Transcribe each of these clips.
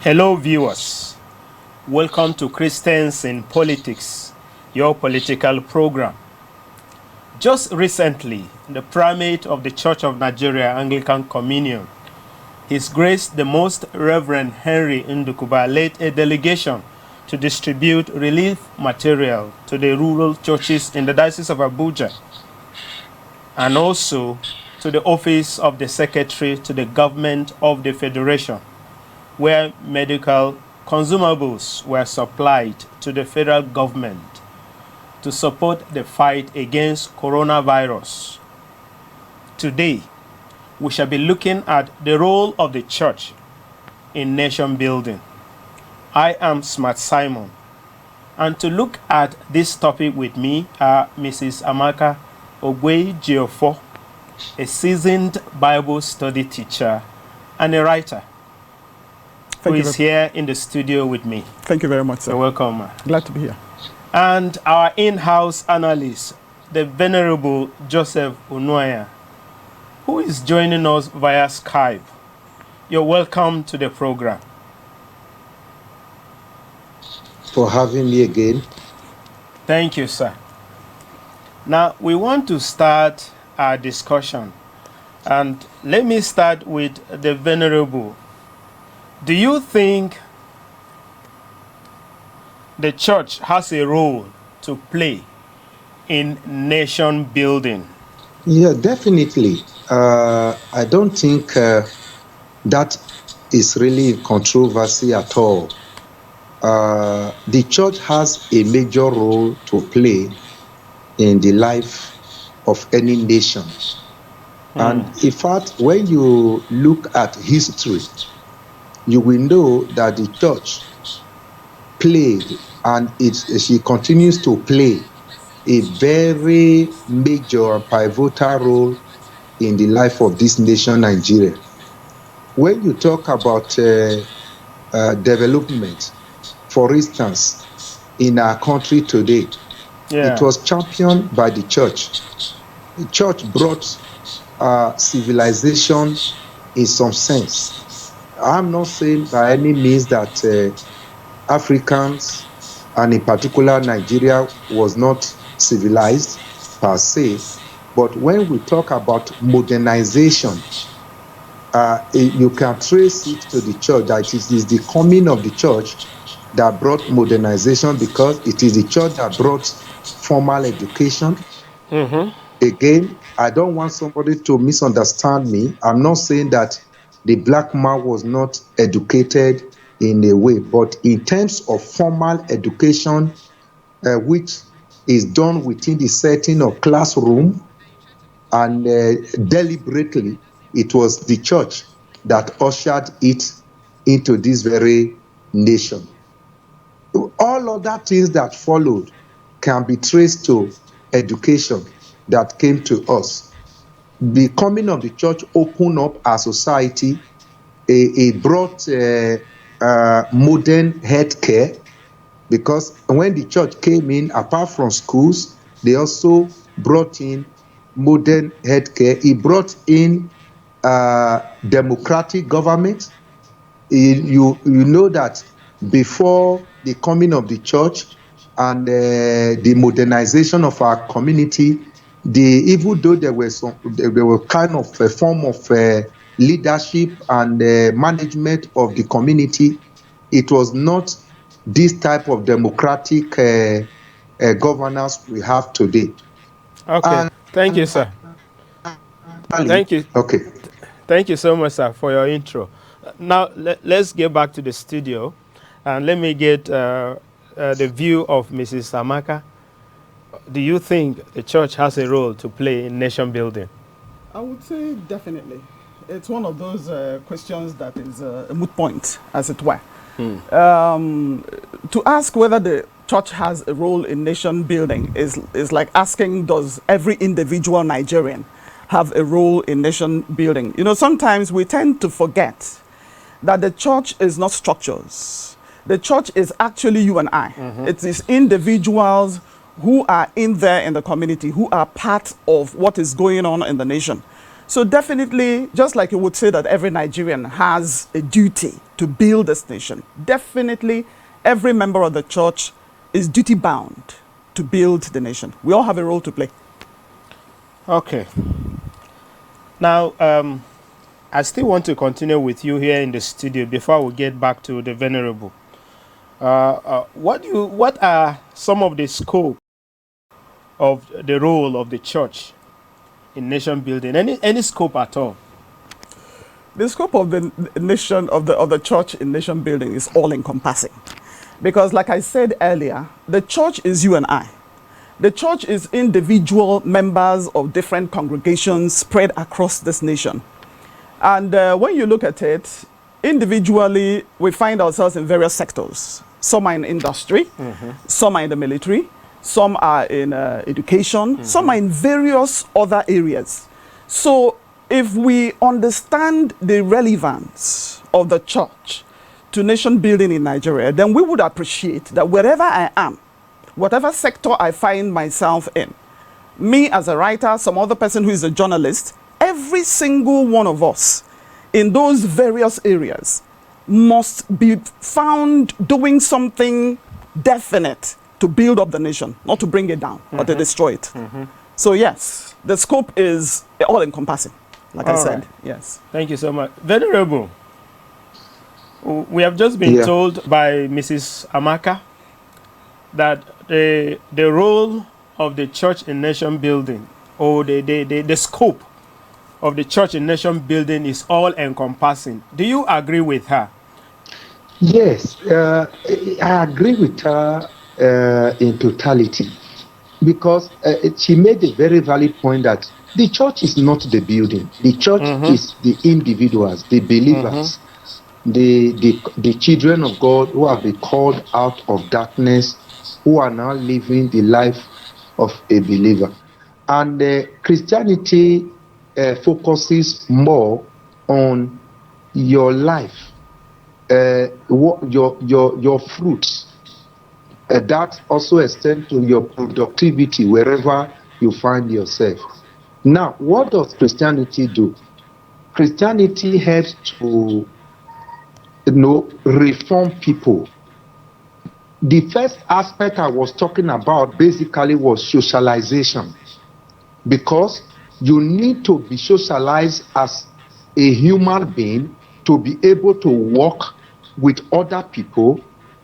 Hello viewers, welcome to Christians in Politics, your political program. Just recently, the primate of the Church of Nigeria Anglican Communion, His Grace the Most Reverend Henry Ndukuba, led a delegation to distribute relief material to the rural churches in the Diocese of Abuja, and also to the office of the Secretary to the Government of the Federation, where medical consumables were supplied to the federal government to support the fight against coronavirus. Today, we shall be looking at the role of the church in nation building. I am Smart Simon, and to look at this topic with me are Mrs. Amaka Ogwe-Jiofo, a seasoned Bible study teacher and a writer, who is here in the studio with me. Thank you very much, sir. You're welcome. Glad to be here. And our in-house analyst, the Venerable Joseph Unuaya, who is joining us via Skype. You're welcome to the program. For having me again. Thank you, sir. Now, we want to start our discussion. And let me start with the Venerable. Do you think the church has a role to play in nation building? Yeah, definitely. I don't think that is really a controversy at all. The church has a major role to play in the life of any nation. And in fact, when you look at history, you will know that the church played, and she continues to play, a very major and pivotal role in the life of this nation, Nigeria. When you talk about development, for instance, in our country today, it was championed by the church. The church brought civilization in some sense. I'm not saying by any means that Africans, and in particular Nigeria, was not civilized per se, but when we talk about modernization, you can trace it to the church, that it is the coming of the church that brought modernization, because it is the church that brought formal education. Again, I don't want somebody to misunderstand me. I'm not saying that the black man was not educated in a way, but in terms of formal education, which is done within the setting of classroom, and deliberately, it was the church that ushered it into this very nation. All other things that followed can be traced to education that came to us. The coming of the church opened up our society. It brought modern healthcare, because when the church came in, apart from schools, they also brought in modern healthcare. It brought in democratic government. You know that before the coming of the church and the modernization of our community, even though there were kind of a form of leadership and management of the community, it was not this type of democratic governance we have today. Okay, thank you, sir. Thank you. Okay. Thank you so much, sir, for your intro. Now, let's get back to the studio, and let me get the view of Mrs. Amaka. Do you think the church has a role to play in nation building? I would say definitely. It's one of those questions that is a moot point, as it were. To ask whether the church has a role in nation building is like asking, does every individual Nigerian have a role in nation building? You know, sometimes we tend to forget that the church is not structures. The church is actually you and I. It is individuals who are in there in the community, who are part of what is going on in the nation. So definitely, just like you would say that every Nigerian has a duty to build this nation, definitely every member of the church is duty bound to build the nation. We all have a role to play. Okay. Now, I still want to continue with you here in the studio before we get back to the Venerable. What are some of the scope of the role of the church in nation building? Any scope at all? The scope of the nation of the church in nation building is all encompassing, because, like I said earlier, the church is you and I. The church is individual members of different congregations spread across this nation. And when you look at it, individually, we find ourselves in various sectors. Some are in industry, some are in the military, some are in education, some are in various other areas. So if we understand the relevance of the church to nation building in Nigeria, then we would appreciate that wherever I am, whatever sector I find myself in, me as a writer, some other person who is a journalist, every single one of us in those various areas must be found doing something definite to build up the nation, not to bring it down or to destroy it. So yes, the scope is all encompassing, like I said. Right. Yes. Thank you so much. Venerable, we have just been told by Mrs. Amaka that the role of the church in nation building, or the scope of the church in nation building, is all encompassing. Do you agree with her? Yes, I agree with her in totality, because she made a very valid point that the church is not the building. The church is the individuals, the believers, the children of God who have been called out of darkness, who are now living the life of a believer. And Christianity focuses more on your life, your fruits. That also extends to your productivity wherever you find yourself. Now, what does Christianity do? Christianity helps to, reform people. The first aspect I was talking about basically was socialization, because you need to be socialized as a human being to be able to work with other people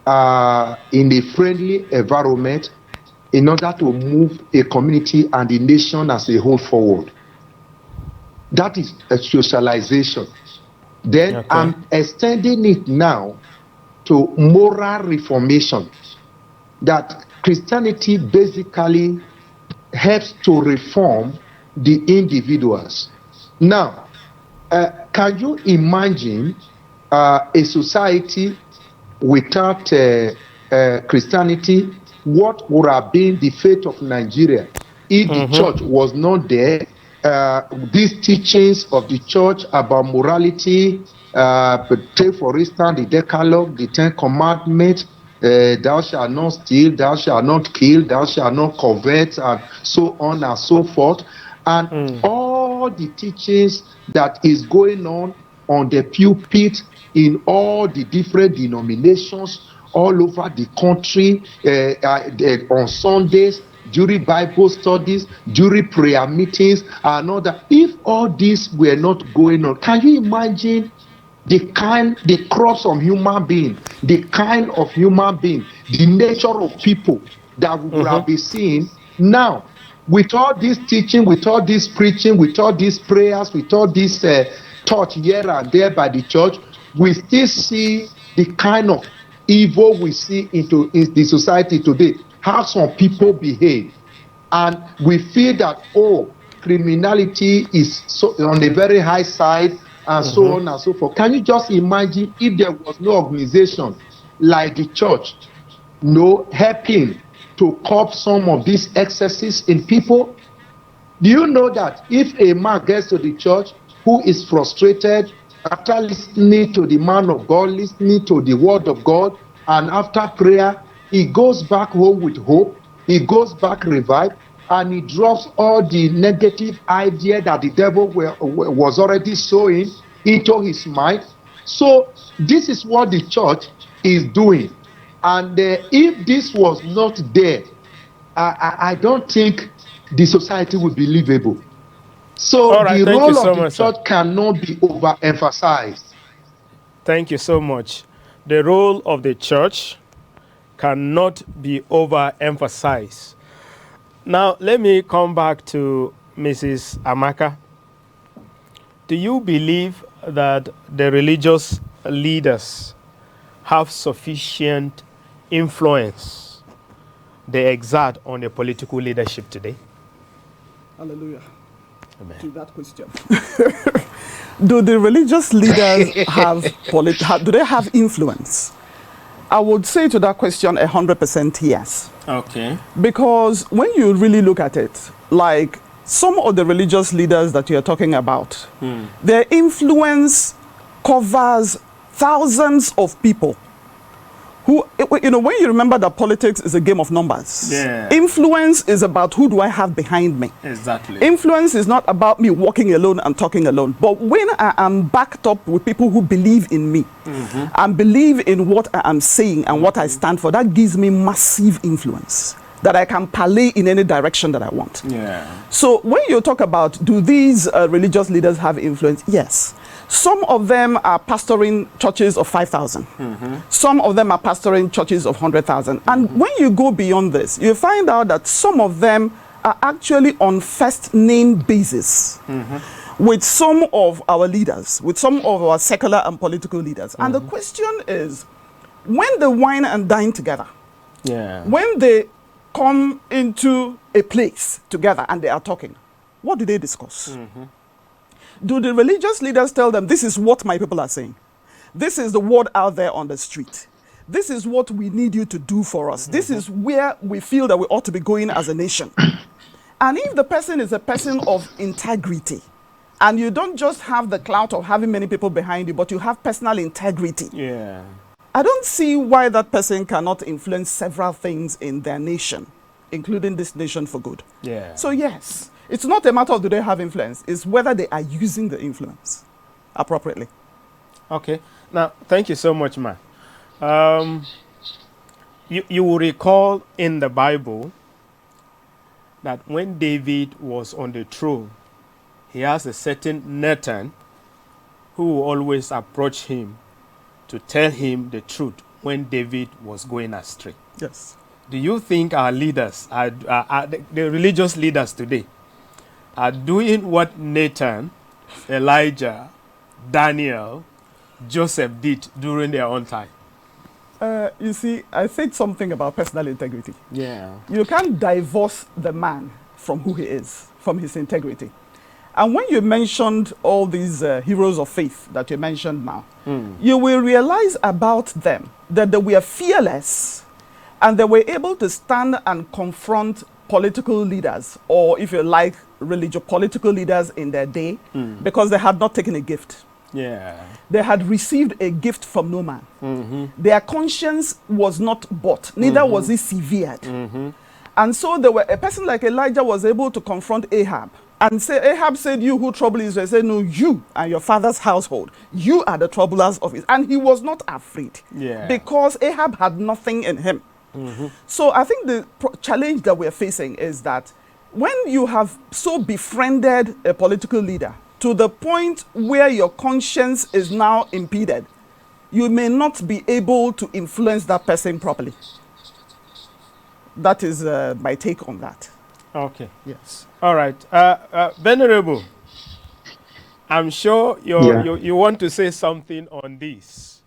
in a friendly environment in order to move a community and the nation as a whole forward. That is a socialization. Then I'm extending it now to moral reformation, that Christianity basically helps to reform the individuals. Now, can you imagine a society without Christianity? What would have been the fate of Nigeria if the church was not there? These teachings of the church about morality, take for instance the Decalogue, the 10 Commandments, thou shalt not steal, thou shalt not kill, thou shalt not covet, and so on and so forth. And all the teachings that is going on the pulpit in all the different denominations all over the country, on Sundays, during Bible studies, during prayer meetings, and all that. If all these were not going on, can you imagine the crops of human being, the kind of human being, the nature of people that we would have been seeing now? With all this teaching, with all this preaching, with all these prayers, with all this taught here and there by the church, we still see the kind of evil we see in the society today, how some people behave. And we feel that, criminality is on the very high side, and so on and so forth. Can you just imagine if there was no organization like the church, helping to curb some of these excesses in people? Do you know that if a man gets to the church who is frustrated after listening to the man of God, listening to the word of God, and after prayer, he goes back home with hope, he goes back revived, and he drops all the negative idea that the devil was already sowing into his mind. So this is what the church is doing. And if this was not there, I don't think the society would be livable. So All right, the thank you role so of the much, sir. church cannot be overemphasized. Thank you so much. The role of the church cannot be overemphasized. Now, let me come back to Mrs. Amaka. Do you believe that the religious leaders have sufficient influence they exert on the political leadership today? Hallelujah. Amen. To that question. Do the religious leaders do they have influence? I would say to that question 100% yes. Okay. Because when you really look at it, like some of the religious leaders that you're talking about, their influence covers thousands of people. Who, you know, when you remember that politics is a game of numbers, influence is about who do I have behind me. Exactly. Influence is not about me walking alone and talking alone. But when I am backed up with people who believe in me and believe in what I am saying and what I stand for, that gives me massive influence that I can parlay in any direction that I want. Yeah. So when you talk about, do these religious leaders have influence? Yes. Some of them are pastoring churches of 5,000. Some of them are pastoring churches of 100,000. And when you go beyond this, you find out that some of them are actually on first name basis with some of our leaders, with some of our secular and political leaders. And the question is, when they wine and dine together, when they come into a place together and they are talking, what do they discuss? Do the religious leaders tell them, this is what my people are saying? This is the word out there on the street. This is what we need you to do for us. This is where we feel that we ought to be going as a nation. And if the person is a person of integrity, and you don't just have the clout of having many people behind you, but you have personal integrity, I don't see why that person cannot influence several things in their nation, including this nation for good. So yes, it's not a matter of do they have influence, it's whether they are using the influence appropriately. Okay. Now, thank you so much, man. You will recall in the Bible that when David was on the throne, he has a certain Nathan who will always approach him to tell him the truth when David was going astray. Yes. Do you think our leaders, the religious leaders today, are doing what Nathan, Elijah, Daniel, Joseph did during their own time? You see, I said something about personal integrity. Yeah. You can't divorce the man from who he is, from his integrity. And when you mentioned all these heroes of faith that you mentioned now, you will realize about them that they were fearless and they were able to stand and confront political leaders, or if you like, political leaders in their day, because they had not taken a gift. They had received a gift from no man. Their conscience was not bought, neither was it severed. And so a person like Elijah was able to confront Ahab and say, Ahab said, you who trouble Israel. Said, no, you and your father's household, you are the troublers of it. And he was not afraid because Ahab had nothing in him. So I think the challenge that we're facing is that when you have so befriended a political leader to the point where your conscience is now impeded, you may not be able to influence that person properly. That is my take on that. Okay. Yes. All right. Venerable, I'm sure you want to say something on this.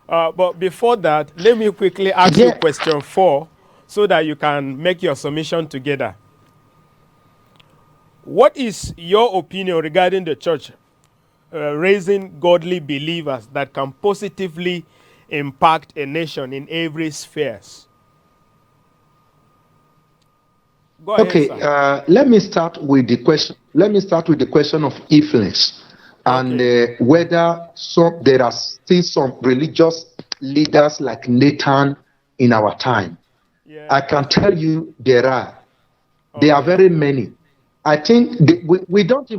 But before that, let me quickly ask you question 4 so that you can make your submission together. What is your opinion regarding the church raising godly believers that can positively impact a nation in every spheres? Go ahead, sir. Let me start with the question. Let me start with the question of influence and whether there are still some religious leaders like Nathan in our time. I can tell you there are. There are very many. I think we don't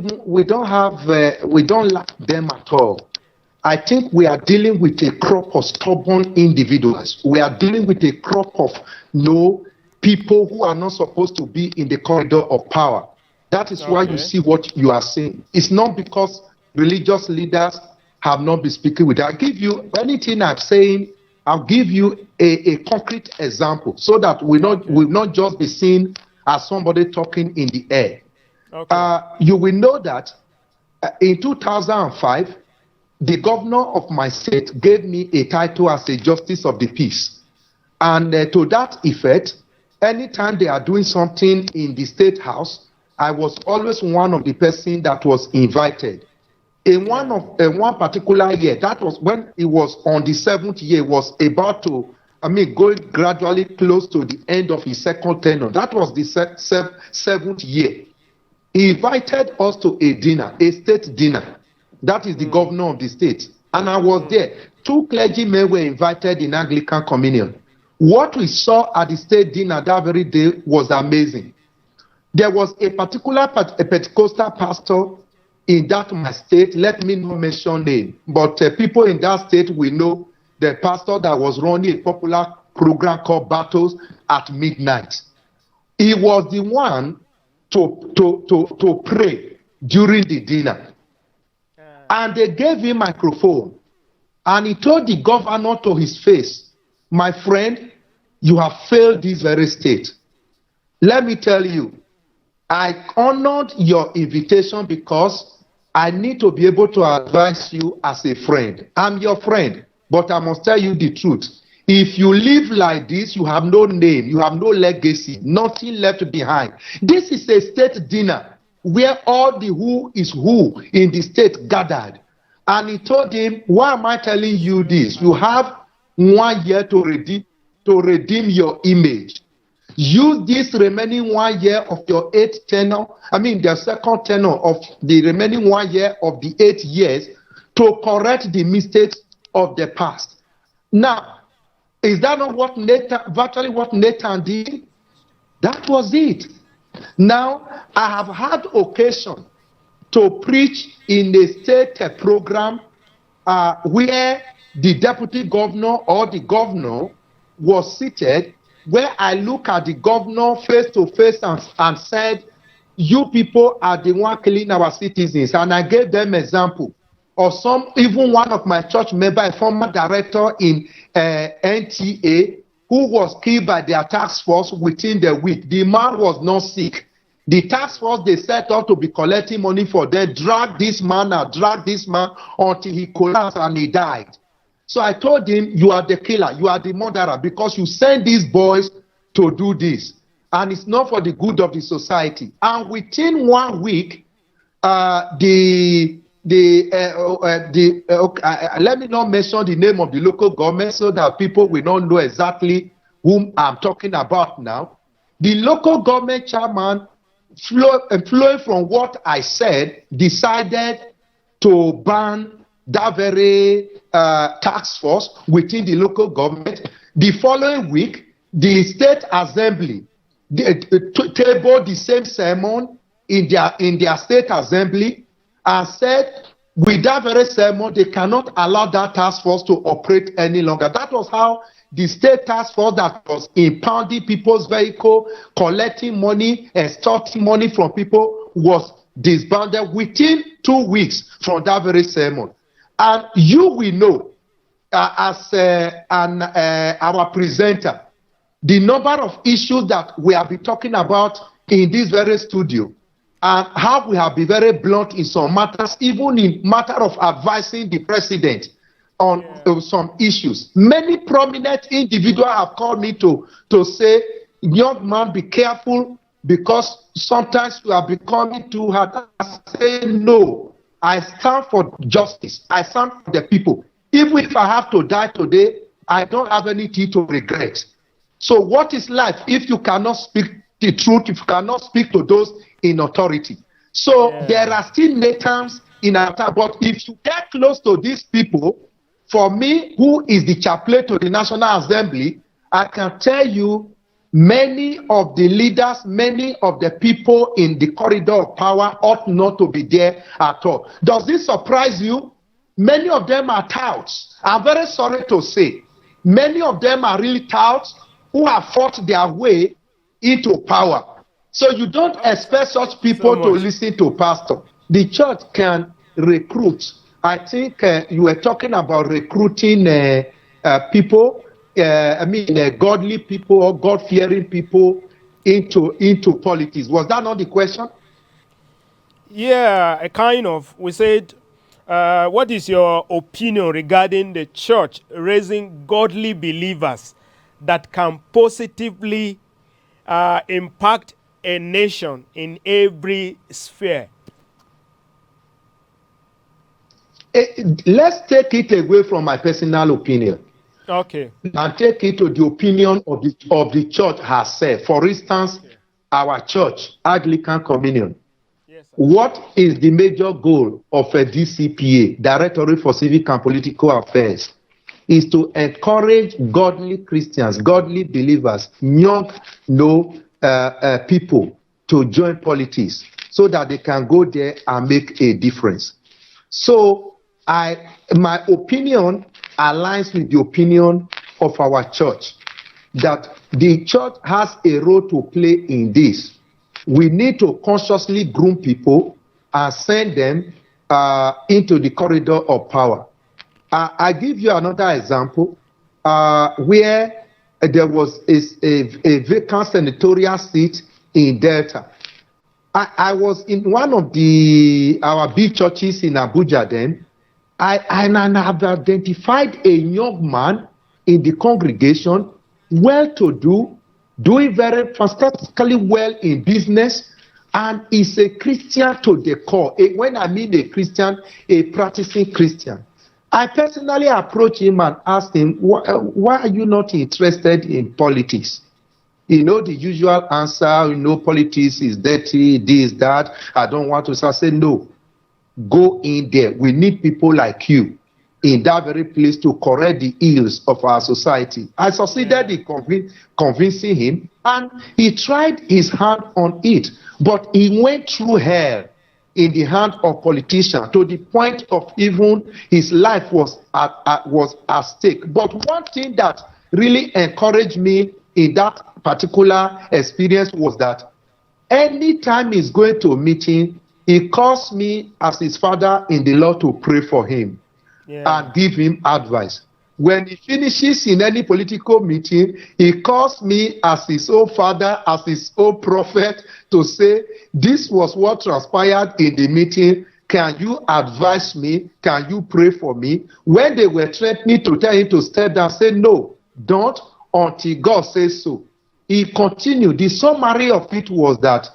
lack them at all. I think we are dealing with a crop of stubborn individuals. We are dealing with a crop of people who are not supposed to be in the corridor of power. That is why you see what you are seeing. It's not because religious leaders have not been speaking with. I'll give you anything I'm saying. I'll give you a concrete example so that we will not just be seen as somebody talking in the air. You will know that in 2005, the governor of my state gave me a title as a Justice of the Peace. And to that effect, anytime they are doing something in the State House, I was always one of the persons that was invited. In one particular year, that was when it was on the 7th year, was about to, going gradually close to the end of his second tenure. That was the 7th year. He invited us to a dinner, a state dinner. That is the governor of the state. And I was there. 2 clergymen were invited in Anglican communion. What we saw at the state dinner that very day was amazing. There was a particular Pentecostal pastor in that my state, let me not mention name, but people in that state will know the pastor that was running a popular program called Battles at Midnight. He was the one to pray during the dinner. And they gave him a microphone. And he told the governor to his face, my friend, you have failed this very state. Let me tell you, I honored your invitation because I need to be able to advise you as a friend. I'm your friend, but I must tell you the truth. If you live like this, you have no name, you have no legacy, nothing left behind. This is a state dinner where all the who is who in the state gathered. And he told him, why am I telling you this? You have 1 year to redeem your image. Use this remaining 1 year of your 8th tenure, the second tenure of the remaining 1 year of the 8 years to correct the mistakes of the past. Now, is that not virtually what Nathan did? That was it. Now, I have had occasion to preach in a state program where the deputy governor or the governor was seated, where I look at the governor face to face and said, you people are the one killing our citizens. And I gave them example of even one of my church members, a former director in NTA, who was killed by their task force within the week. The man was not sick. The task force they set up to be collecting money for them, dragged this man until he collapsed and he died. So I told him, you are the killer, you are the murderer, because you send these boys to do this. And it's not for the good of the society. And within 1 week, let me not mention the name of the local government so that people will not know exactly whom I'm talking about now. The local government chairman, flowing from what I said, decided to ban that very task force within the local government. The following week, the state assembly tabled the same sermon in their state assembly and said, with that very sermon, they cannot allow that task force to operate any longer. That was how the state task force that was impounding people's vehicle, collecting money, extorting money from people, was disbanded within 2 weeks from that very sermon. And you will know, as our presenter, the number of issues that we have been talking about in this very studio, and how we have been very blunt in some matters, even in matter of advising the president on some issues. Many prominent individuals have called me to say, young man, be careful, because sometimes you are becoming too hard. I say, no, I stand for justice. I stand for the people. Even if I have to die today, I don't have anything to regret. So what is life if you cannot speak the truth, if you cannot speak to those in authority? So there are still Nathans in our time, but if you get close to these people, for me, who is the chaplain to the National Assembly, I can tell you Many of the leaders, many of the people in the corridor of power ought not to be there at all. Does this surprise you? Many of them are touts. I'm very sorry to say. Many of them are really touts who have fought their way into power. So you don't expect such people to listen to pastor. The church can recruit. I think you were talking about recruiting people, godly people or God-fearing people into politics. Was that not the question? Yeah, a kind of. We said, what is your opinion regarding the church raising godly believers that can positively impact a nation in every sphere? Let's take it away from my personal opinion. Okay. And take it to the opinion of the church herself. For instance, our church, Anglican Communion. Yes, sir. What is the major goal of a DCPA, Directorate for Civic and Political Affairs? Is to encourage godly Christians, godly believers, young people to join politics so that they can go there and make a difference. So my opinion aligns with the opinion of our church, that the church has a role to play in this. We need to consciously groom people and send them into the corridor of power. I give you another example where there was a vacant senatorial seat in Delta. I was in one of our big churches in Abuja then. I have identified a young man in the congregation, well-to-do, doing very fantastically well in business, and is a Christian to the core. When I mean a Christian, a practicing Christian. I personally approached him and asked him, why are you not interested in politics? The usual answer, politics is dirty, this, that, I don't want to. So I said, no, go in there. We need people like you in that very place to correct the ills of our society. I succeeded in convincing him, and he tried his hand on it, but he went through hell in the hand of politicians to the point of even his life was at stake. But one thing that really encouraged me in that particular experience was that anytime he's going to a meeting, he calls me as his father in the Lord to pray for him and give him advice. When he finishes in any political meeting, he calls me as his own father, as his own prophet, to say, this was what transpired in the meeting. Can you advise me? Can you pray for me? When they were threatening to tell him to step down, say, no, don't, until God says so. He continued. The summary of it was that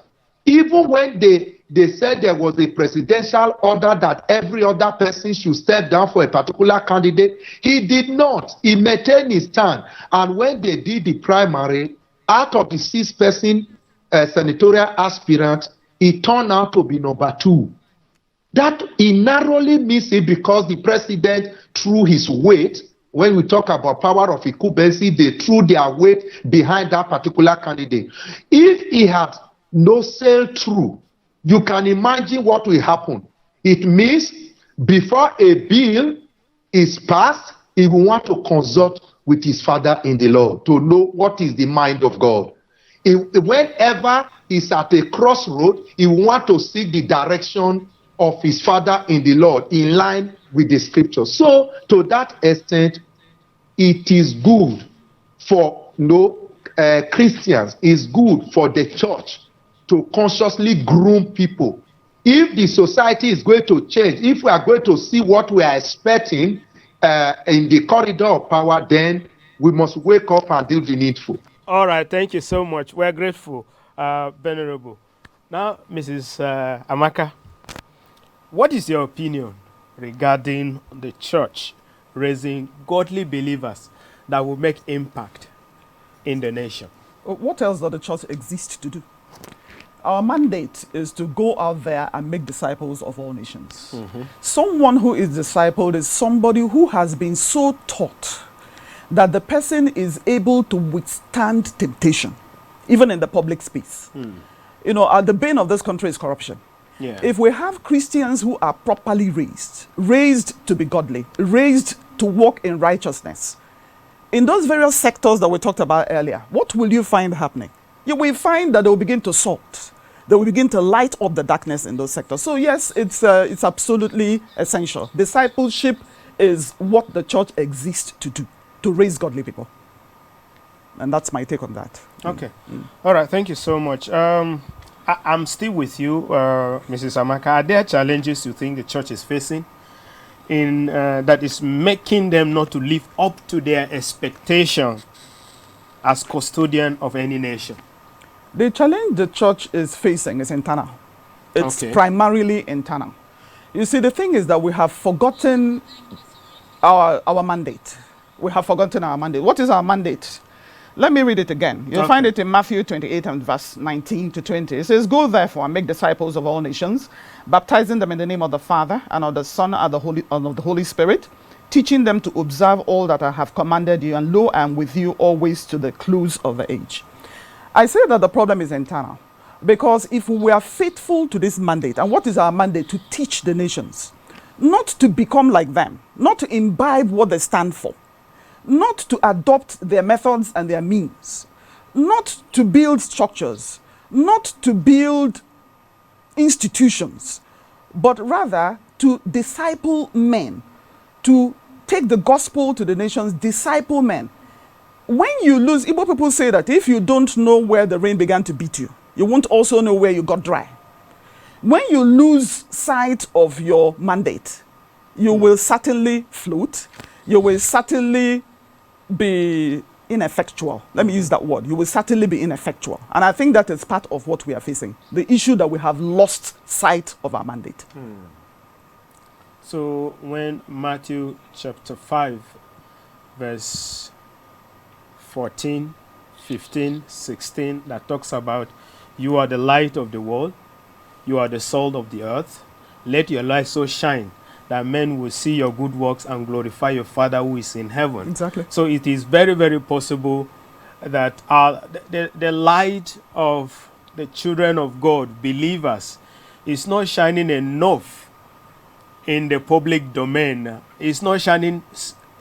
even when they said there was a presidential order that every other person should step down for a particular candidate, he did not. He maintained his stand. And when they did the primary, out of the 6-person senatorial aspirant, he turned out to be number 2. That he narrowly missed it because the president threw his weight. When we talk about power of incumbency, they threw their weight behind that particular candidate. If he had no sailed through, you can imagine what will happen. It means before a bill is passed, he will want to consult with his father in the Lord to know what is the mind of God. Whenever he's at a crossroad, he will want to seek the direction of his father in the Lord in line with the scripture. So to that extent, it is good for Christians, it's good for the church to consciously groom people. If the society is going to change, if we are going to see what we are expecting in the corridor of power, then we must wake up and do the needful. All right, thank you so much. We're grateful, Venerable. Now, Mrs. Amaka, what is your opinion regarding the church raising godly believers that will make impact in the nation? What else does the church exist to do? Our mandate is to go out there and make disciples of all nations. Mm-hmm. Someone who is discipled is somebody who has been so taught that the person is able to withstand temptation. even in the public space. You know, the bane of this country is corruption. Yeah. If we have Christians who are properly raised to be godly, raised to walk in righteousness, in those various sectors that we talked about earlier, what will you find happening? You will find that they will begin to salt. They will begin to light up the darkness in those sectors. So yes, it's absolutely essential. Discipleship is what the church exists to do, to raise godly people. And that's my take on that. Okay. All right. Thank you so much. I'm still with you, Mrs. Amaka. Are there challenges you think the church is facing in that is making them not to live up to their expectations as custodian of any nation? The challenge the church is facing is internal. It's Okay. primarily internal. You see, the thing is that we have forgotten our mandate. We have forgotten our mandate. What is our mandate? Let me read it again. You'll find it in Matthew 28 and verse 19 to 20. It says, "Go therefore and make disciples of all nations, baptizing them in the name of the Father and of the Son and of the Holy Spirit, teaching them to observe all that I have commanded you, and lo, I am with you always to the close of the age." I say that the problem is internal, because if we are faithful to this mandate, and what is our mandate? To teach the nations, not to become like them, not to imbibe what they stand for, not to adopt their methods and their means, not to build structures, not to build institutions, but rather to disciple men, to take the gospel to the nations, disciple men. When you lose, Igbo people say that if you don't know where the rain began to beat you, you won't also know where you got dry. When you lose sight of your mandate, you will certainly float. You will certainly be ineffectual. Let me use that word. You will certainly be ineffectual. And I think that is part of what we are facing. The issue that we have lost sight of our mandate. So when Matthew chapter 5, verse 14, 15, 16, that talks about you are the light of the world, you are the salt of the earth, let your light so shine that men will see your good works and glorify your Father who is in heaven. Exactly. So it is very, very possible that the light of the children of God, believers, is not shining enough in the public domain. It's not shining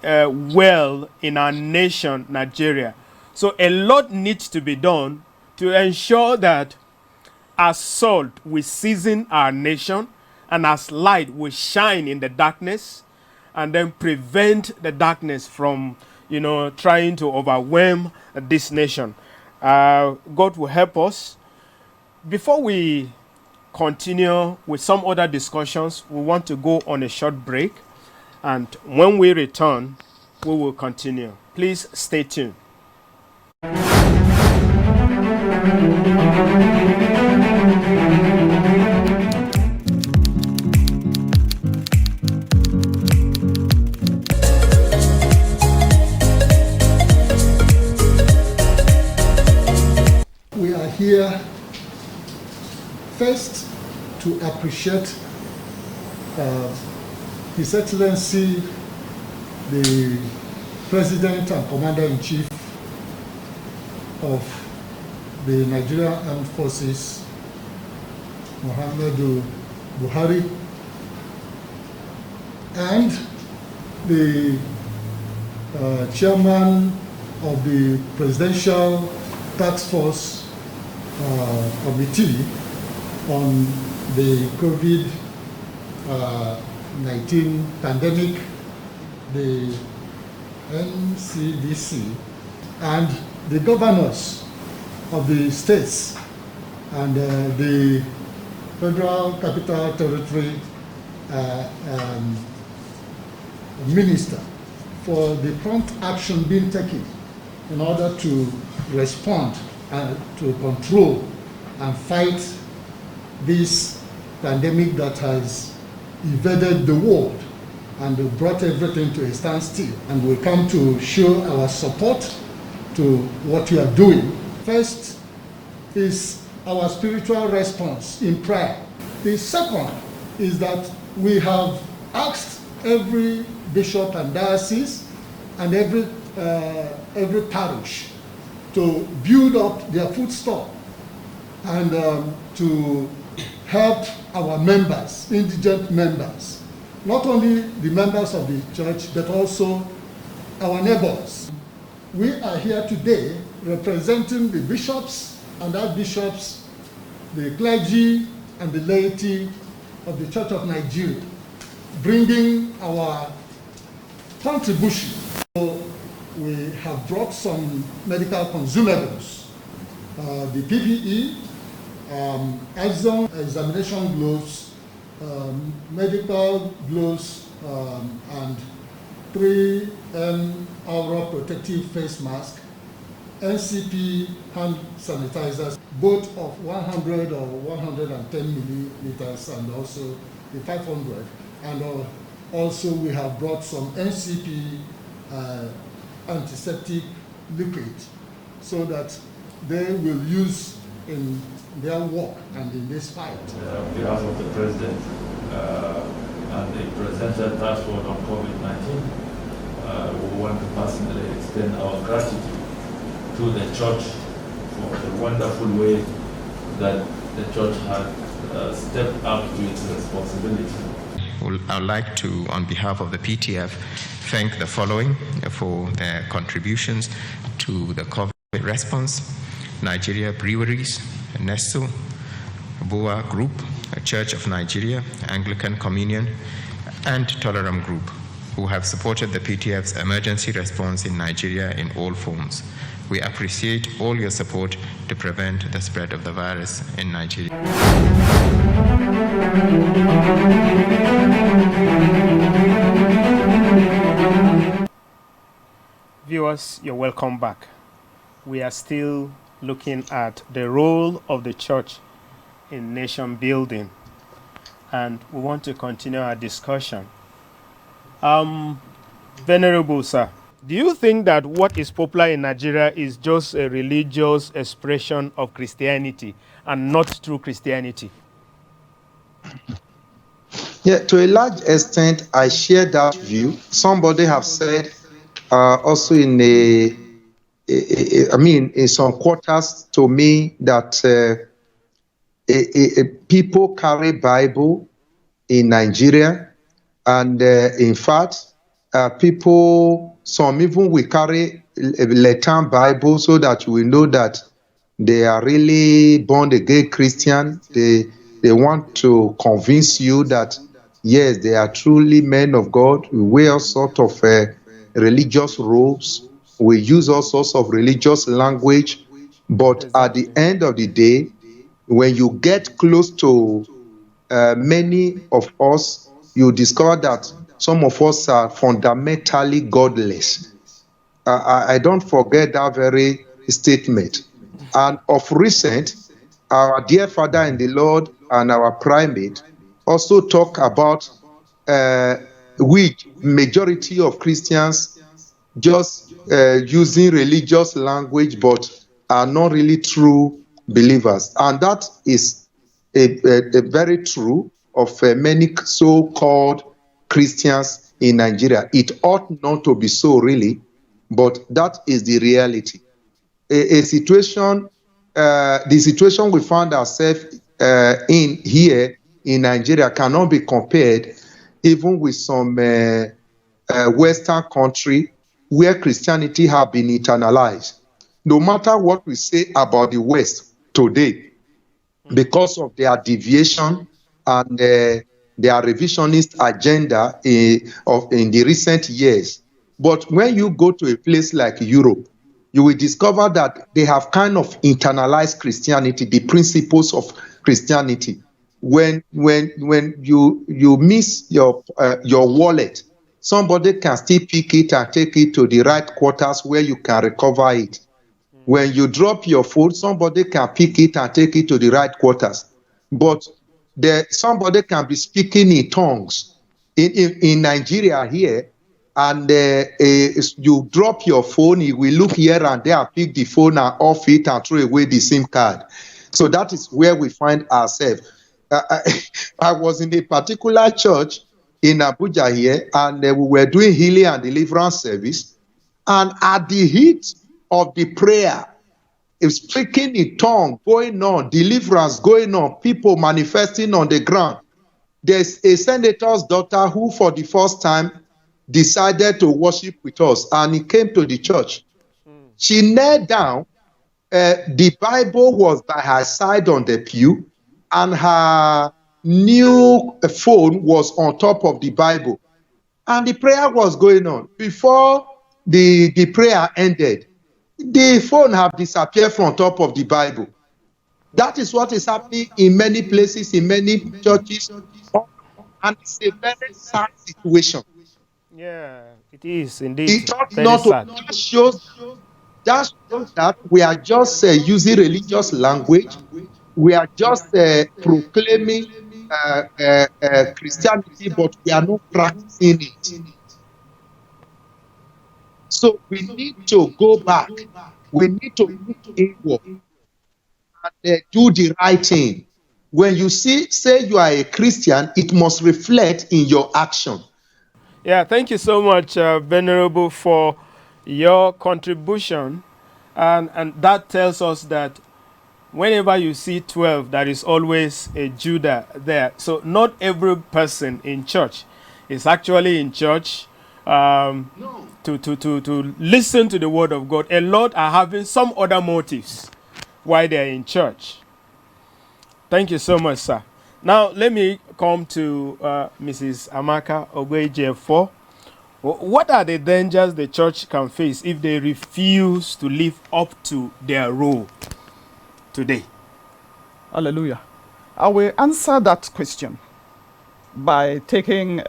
well in our nation, Nigeria. So a lot needs to be done to ensure that as salt we season our nation, and as light we shine in the darkness, and then prevent the darkness from, trying to overwhelm this nation. God will help us. Before we continue with some other discussions, we want to go on a short break, and when we return, we will continue. Please stay tuned. We are here first to appreciate His Excellency, the President and Commander-in-Chief of the Nigerian Armed Forces, Muhammadu Buhari, and the Chairman of the Presidential Task Force Committee on the COVID-19 pandemic, the NCDC, and the governors of the states and the Federal Capital Territory Minister for the prompt action being taken in order to respond and to control and fight this pandemic that has invaded the world and brought everything to a standstill. And we come to show our support to what you are doing. First is our spiritual response in prayer. The second is that we have asked every bishop and diocese and every parish to build up their food store and to help our members, indigent members, not only the members of the church, but also our neighbors. We are here today representing the bishops and archbishops, the clergy and the laity of the Church of Nigeria, bringing our contribution. So we have brought some medical consumables, the PPE, examination gloves, medical gloves, and 3M Aura protective face mask, NCP hand sanitizers, both of 100 or 110 milliliters, and also the 500. And also we have brought some NCP antiseptic liquid so that they will use in their work and in this fight. On behalf of the President and the Presidential Task Force on COVID-19, we want to personally extend our gratitude to the Church for the wonderful way that the Church has stepped up to its responsibility. I'd like to, on behalf of the PTF, thank the following for their contributions to the COVID response: Nigeria Breweries, Nestle, Boa Group, Church of Nigeria, Anglican Communion, and Toleram Group, who have supported the PTF's emergency response in Nigeria in all forms. We appreciate all your support to prevent the spread of the virus in Nigeria. Viewers, you're welcome back. We are still looking at the role of the church in nation building, and we want to continue our discussion. Venerable sir, do you think that what is popular in Nigeria is just a religious expression of Christianity and not true Christianity? Yeah, to a large extent, I share that view. Somebody have said also in in some quarters to me that people carry Bible in Nigeria, and in fact, some even will carry a Latin Bible so that we know that they are really born again Christian. They want to convince you that yes, they are truly men of God. We wear all sorts of religious robes. We use all sorts of religious language. But at the end of the day, when you get close to many of us, you discover that some of us are fundamentally godless. I don't forget that very statement. And of recent, our dear Father in the Lord and our primate also talk about which majority of Christians just using religious language but are not really true believers. And that is a very true of many so-called Christians in Nigeria. It ought not to be so really, but that is the reality. The situation we found ourselves in here in Nigeria cannot be compared even with some Western country where Christianity have been internalized. No matter what we say about the West today, because of their deviation and their revisionist agenda in the recent years. But when you go to a place like Europe, you will discover that they have kind of internalized Christianity, the principles of Christianity. When you miss your wallet, somebody can still pick it and take it to the right quarters where you can recover it. When you drop your phone, somebody can pick it and take it to the right quarters. But somebody can be speaking in tongues in Nigeria here, and you drop your phone, you will look here and there, pick the phone and off it and throw away the SIM card. So that is where we find ourselves. I was in a particular church in Abuja here, and we were doing healing and deliverance service. And at the heat of the prayer, speaking in tongue going on, deliverance going on, people manifesting on the ground. There's a senator's daughter who for the first time decided to worship with us, and he came to the church. She knelt down. The Bible was by her side on the pew, and her new phone was on top of the Bible. And the prayer was going on. Before the prayer ended, the phone had disappeared from top of the Bible. That is what is happening in many places, in many churches. And it's a very sad situation. Yeah, it is indeed. It ought Very not to. sad. That shows that we are just using religious language. We are just proclaiming Christianity, but we are not practicing it. So we need to go back. We need to look inward and do the right thing. When you say you are a Christian, it must reflect in your action. Yeah, thank you so much, Venerable, for your contribution. And that tells us that whenever you see 12, there is always a Judah there. So not every person in church is actually in church to listen to the word of God. A lot are having some other motives why they are in church. Thank you so much, sir. Now, let me come to Mrs. Amaka Ogweje. What are the dangers the church can face if they refuse to live up to their role today? Hallelujah. I will answer that question by taking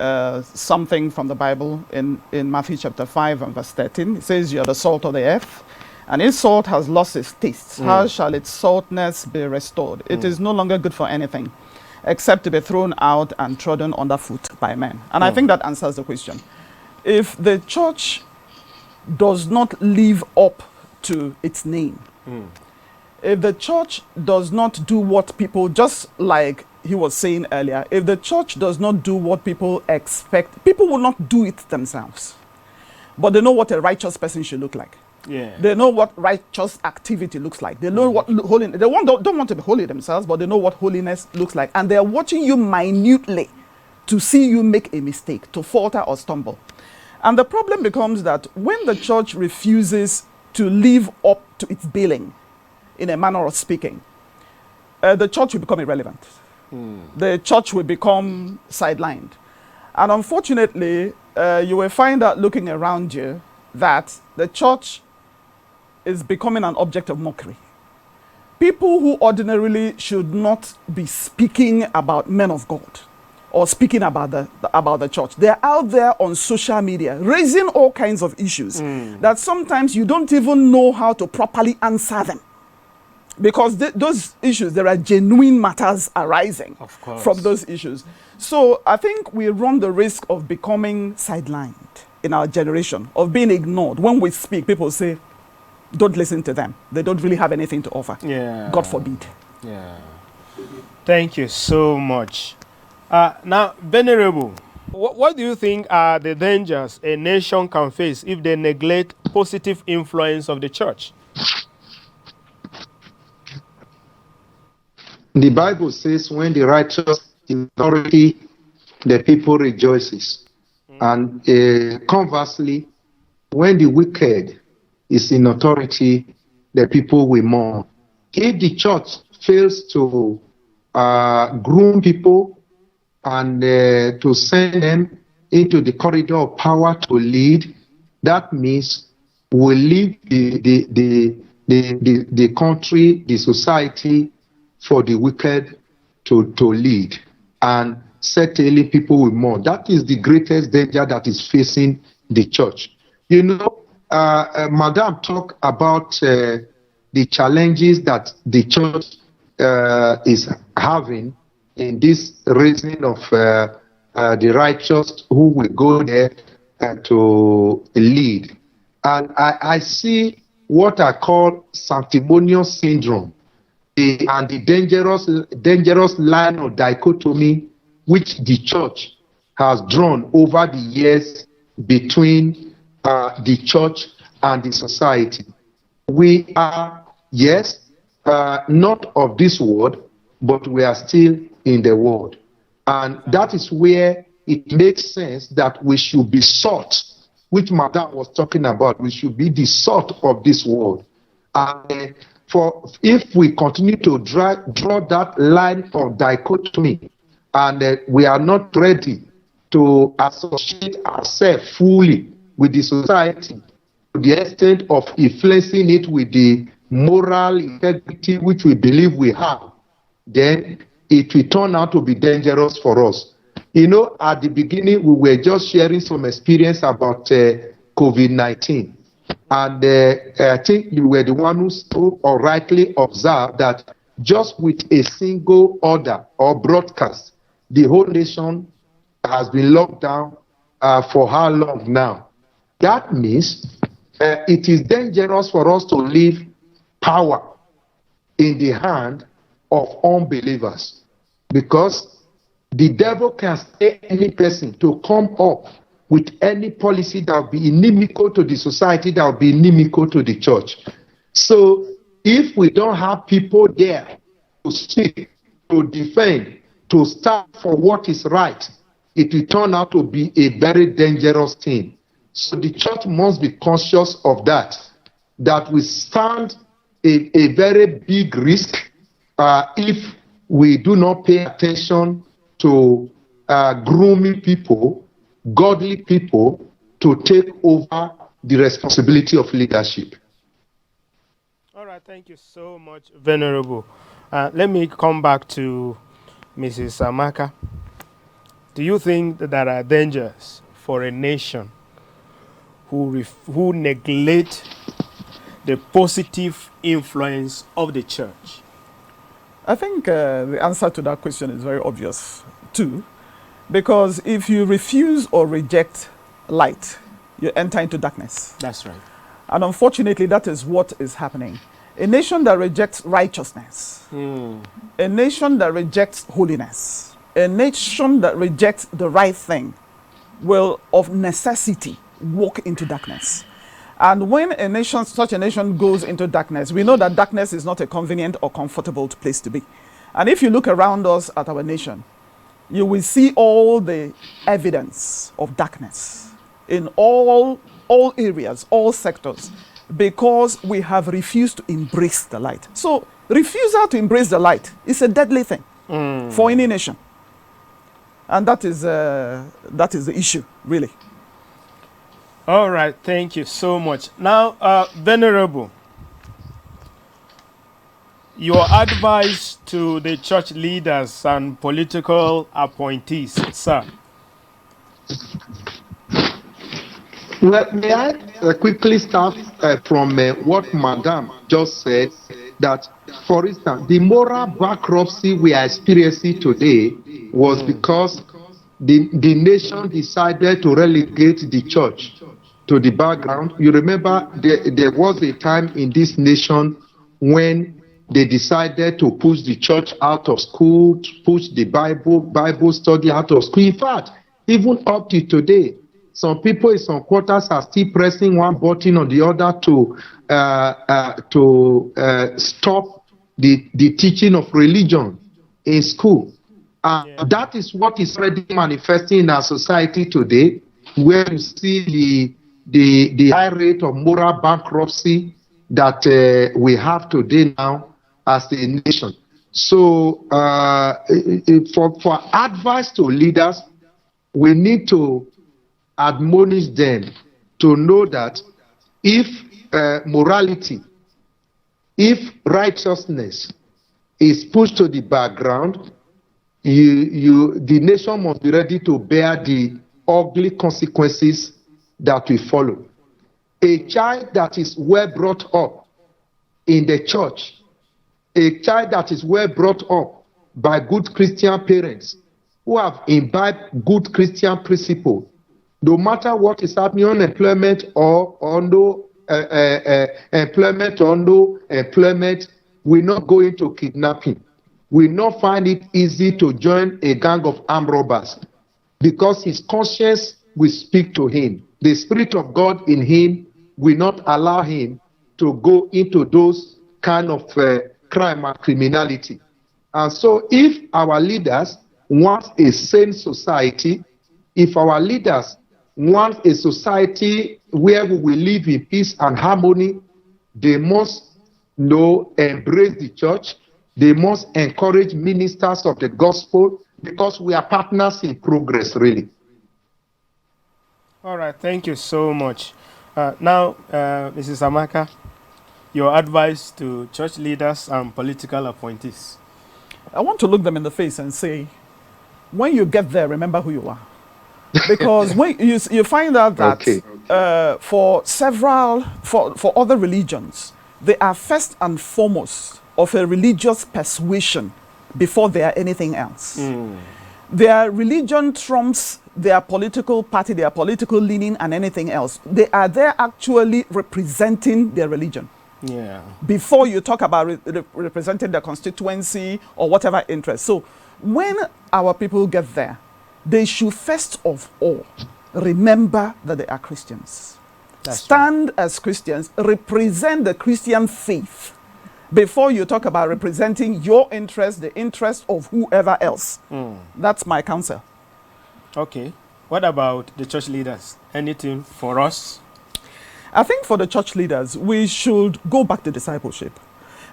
something from the Bible in Matthew chapter 5 and verse 13. It says, "You are the salt of the earth, and if salt has lost its taste, how shall its saltness be restored? It is no longer good for anything, except to be thrown out and trodden underfoot by men." And I think that answers the question. If the church does not live up to its name, if the church does not do what people, just like he was saying earlier, if the church does not do what people expect, people will not do it themselves. But they know what a righteous person should look like. Yeah. They know what righteous activity looks like. They know what holiness. They don't want to be holy themselves, but they know what holiness looks like. And they are watching you minutely to see you make a mistake, to falter or stumble. And the problem becomes that when the church refuses to live up to its billing, in a manner of speaking, the church will become irrelevant. The church will become sidelined. And unfortunately, you will find out looking around you that the church is becoming an object of mockery. People who ordinarily should not be speaking about men of God or speaking about the church, they're out there on social media raising all kinds of issues that sometimes you don't even know how to properly answer them. Because those issues, there are genuine matters arising from those issues. So I think we run the risk of becoming sidelined in our generation, of being ignored. When we speak, people say, don't listen to them. They don't really have anything to offer. Yeah. God forbid. Yeah. Thank you so much. Now, Venerable, what do you think are the dangers a nation can face if they neglect positive influence of the church? The Bible says when the righteous in authority, the people rejoices. And conversely, when the wicked is in authority, the people will mourn. If the church fails to groom people and to send them into the corridor of power to lead, that means we leave the country, the society, for the wicked to lead, and certainly people will mourn. That is the greatest danger that is facing the church. You know, Madam talked about the challenges that the church is having in this raising of the righteous who will go there to lead. And I see what I call sanctimonious syndrome, and the dangerous line of dichotomy which the church has drawn over the years between the church and the society. We are Yes, not of this world, but we are still in the world. And that is where it makes sense that we should be salt, which Madam was talking about. We should be the salt of this world. And if we continue to draw that line of dichotomy, and we are not ready to associate ourselves fully with the society to the extent of influencing it with the moral integrity which we believe we have, then it will turn out to be dangerous for us. You know, at the beginning, we were just sharing some experience about COVID-19. And I think you were the one who spoke or rightly observed that just with a single order or broadcast, the whole nation has been locked down for how long now? That means it is dangerous for us to leave power in the hand of unbelievers, because the devil can say any person to come up with any policy that will be inimical to the society, that will be inimical to the church. So if we don't have people there to speak, to defend, to stand for what is right, it will turn out to be a very dangerous thing. So the church must be conscious of that we stand a very big risk if we do not pay attention to grooming people, godly people, to take over the responsibility of leadership. All right, thank you so much, Venerable. Let me come back to Mrs. Amaka. Do you think that there are dangers for a nation who neglect the positive influence of the church? I think the answer to that question is very obvious too, because if you refuse or reject light, you enter into darkness. That's right. And unfortunately, that is what is happening. A nation that rejects righteousness, a nation that rejects holiness, a nation that rejects the right thing will of necessity walk into darkness. And when a nation, such a nation goes into darkness, we know that darkness is not a convenient or comfortable place to be. And if you look around us at our nation, you will see all the evidence of darkness in all areas, all sectors, because we have refused to embrace the light. So refusal to embrace the light is a deadly thing for any nation. And that is the issue, really. All right, thank you so much. Now, Venerable, your advice to the church leaders and political appointees, sir. Well, may I quickly start from what Madam just said, that, for instance, the moral bankruptcy we are experiencing today was because the nation decided to relegate the church to the background. You remember there was a time in this nation when they decided to push the church out of school, push the Bible study out of school. In fact, even up to today, some people in some quarters are still pressing one button or the other to stop the teaching of religion in school. That is what is already manifesting in our society today, where you see the high rate of moral bankruptcy that we have today now as a nation. So for advice to leaders, we need to admonish them to know that if morality, if righteousness is pushed to the background, the nation must be ready to bear the ugly consequences that will follow. A child that is well brought up in the church, a child that is well brought up by good Christian parents who have imbibed good Christian principles, no matter what is happening, unemployment or no employment or no employment, will not go into kidnapping. Will not find it easy to join a gang of armed robbers, because his conscience will speak to him. The Spirit of God in him will not allow him to go into those kind of crime and criminality. And so if our leaders want a sane society, if our leaders want a society where we will live in peace and harmony, they must embrace the church. They must encourage ministers of the gospel, because we are partners in progress, really. All right, thank you so much. Now, Mrs. Amaka, your advice to church leaders and political appointees. I want to look them in the face and say, when you get there, remember who you are. Because when you find out that for other religions, they are first and foremost of a religious persuasion before they are anything else. Their religion trumps their political party, their political leaning, and anything else. They are there actually representing their religion. Yeah. Before you talk about representing the constituency or whatever interest. So when our people get there, they should first of all remember that they are Christians. Stand as Christians, represent the Christian faith before you talk about representing your interest, the interest of whoever else. That's my counsel. Okay. What about the church leaders? Anything for us? I think for the church leaders, we should go back to discipleship.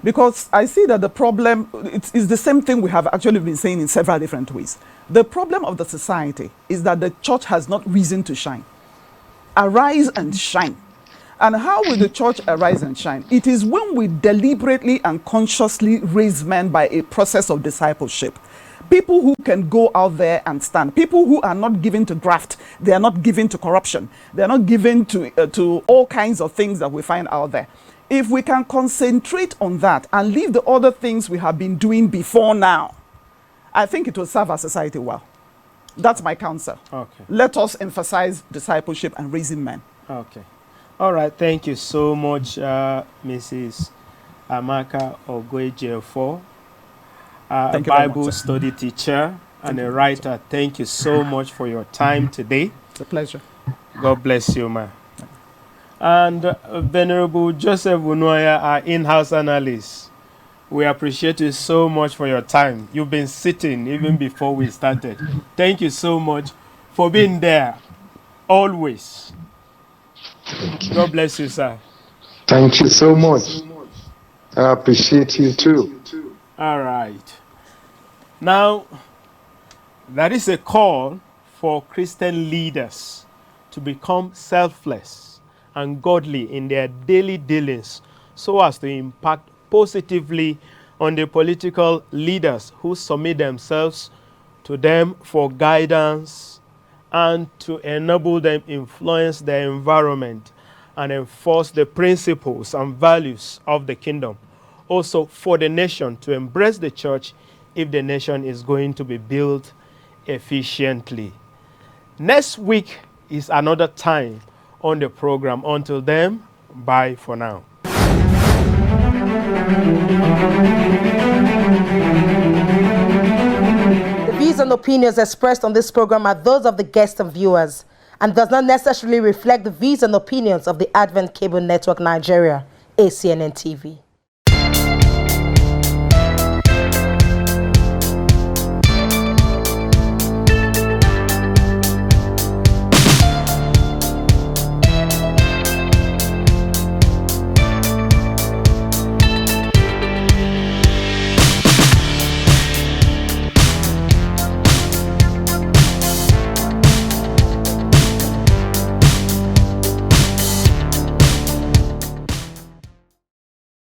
Because I see that the problem, it's the same thing we have actually been saying in several different ways. The problem of the society is that the church has not reason to shine. Arise and shine. And how will the church arise and shine? It is when we deliberately and consciously raise men by a process of discipleship. People who can go out there and stand. People who are not given to graft. They are not given to corruption. They are not given to all kinds of things that we find out there. If we can concentrate on that and leave the other things we have been doing before now, I think it will serve our society well. That's my counsel. Okay. Let us emphasize discipleship and raising men. Okay. All right. Thank you so much, Mrs. Amaka Ogwejefo, a Bible study teacher and a writer. Thank you so much for your time today. It's a pleasure. God bless you, ma. And Venerable Joseph Unoya, our in-house analyst, we appreciate you so much for your time. You've been sitting even before we started. Thank you so much for being there, always. God bless you, sir. Thank you so much. I appreciate you too. All right. Now, that is a call for Christian leaders to become selfless and godly in their daily dealings so as to impact positively on the political leaders who submit themselves to them for guidance and to enable them influence their environment and enforce the principles and values of the kingdom. Also for the nation to embrace the church if the nation is going to be built efficiently. Next week is another time on the program. Until then, bye for now. The views and opinions expressed on this program are those of the guests and viewers and does not necessarily reflect the views and opinions of the Advent Cable Network Nigeria, ACNNTV.